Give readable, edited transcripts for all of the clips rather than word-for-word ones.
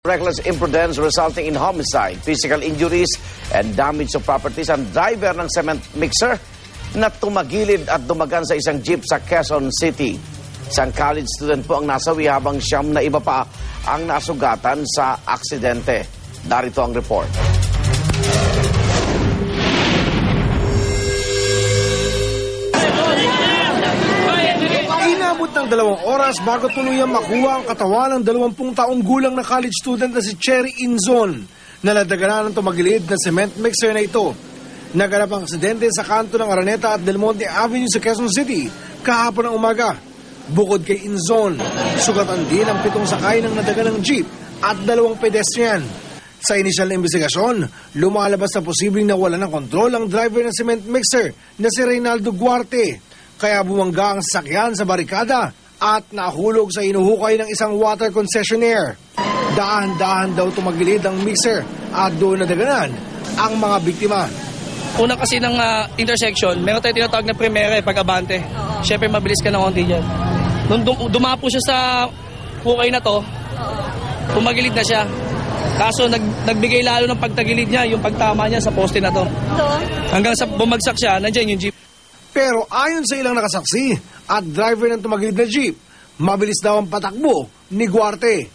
Reckless imprudence resulting in homicide, physical injuries, and damage to properties ang driver ng cement mixer na tumagilid at dumagan sa isang jeep sa Quezon City. Isang college student po ang nasawi habang siyam na iba pa ang nasugatan sa aksidente. Darito ang report. Inabot ng 2 oras bago tuluyang makuha ang katawan ng 20 taong gulang na college student na si Cherry Inzon na nadaganan ng tumagilid na cement mixer na ito. Naganap ang aksidente sa kanto ng Araneta at Del Monte Avenue sa Quezon City kahapon ng umaga. Bukod kay Inzon, sugatan din ang 7 sakay ng nadaganang jeep at 2 pedestrian. Sa inisyal na investigasyon, lumalabas na posibleng nawala ng kontrol ang driver ng cement mixer na si Reynaldo Guarte. Kaya bumangga ang sasakyan sa barikada at nahulog sa inuhukay ng isang water concessionaire. Dahan-dahan daw tumagilid ang mixer at doon nadaganan ang mga biktima. Una kasi ng intersection, meron tayo tinatawag na primera pag-abante. Siyempre mabilis ka ng konti dyan. Nung dumapo siya sa hukay na to, tumagilid na siya. Kaso nagbigay lalo ng pagtagilid niya, yung pagtama niya sa poste na to. Hanggang sa bumagsak siya, nandiyan yung jeep. Pero ayon sa ilang nakasaksi at driver ng tumagilid na jeep, mabilis daw ang patakbo ni Guarte.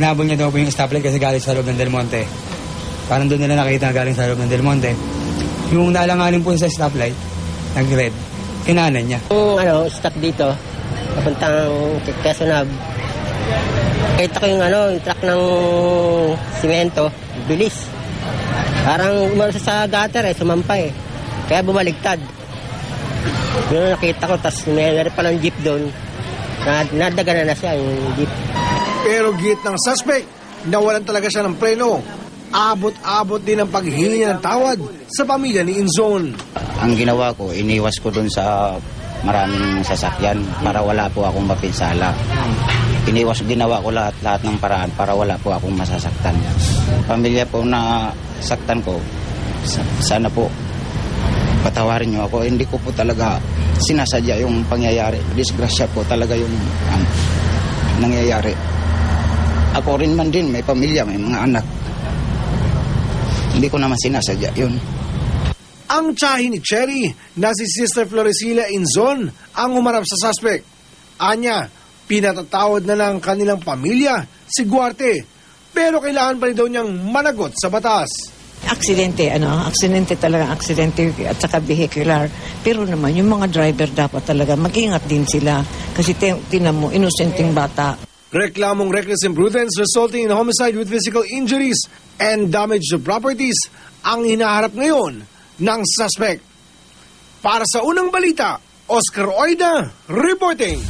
Inabol niya daw po yung stoplight kasi galing sa loob ng Del Monte. Parang doon nila nakita galing sa loob ng Del Monte. Yung nalanganin po sa stoplight, nag-red, kinanan niya. Yung stop dito, papuntang Quezon Hub. Kita ko yung truck ng simento, bilis. Parang umano sa gutter sumampa Kaya bumaligtad. Yun nakita ko, tapos meron palang jeep doon. Nadaganan na siya yung jeep. Pero git ng suspect, nawalan talaga siya ng preno. Abot-abot din ang paghingi ng tawad sa pamilya ni Inzon. Ang ginawa ko, iniwas ko doon sa maraming sasakyan para wala po akong mapinsala. Ginawa ko lahat ng paraan para wala po akong masasaktan. Pamilya po na saktan ko, sana po patawarin niyo ako. Hindi ko po talaga sinasadya yung pangyayari. Disgrasya po talaga yung nangyayari. Ako rin man din, may pamilya, may mga anak. Hindi ko naman sinasadya yun. Ang tiyahin ni Cherry na si Sister Florecilla Inzon ang umarap sa suspect. Anya, pinatatawad na ng kanilang pamilya si Guarte. Pero kailangan pa rin daw niyang managot sa batas. Aksidente talaga, aksidente at saka vehicular. Pero naman, yung mga driver dapat talaga mag-ingat din sila. Kasi tinan mo, inosenteng bata. Reklamong reckless imprudence resulting in homicide with physical injuries and damage to properties ang hinaharap ngayon ng suspect. Para sa unang balita, Oscar Oida reporting.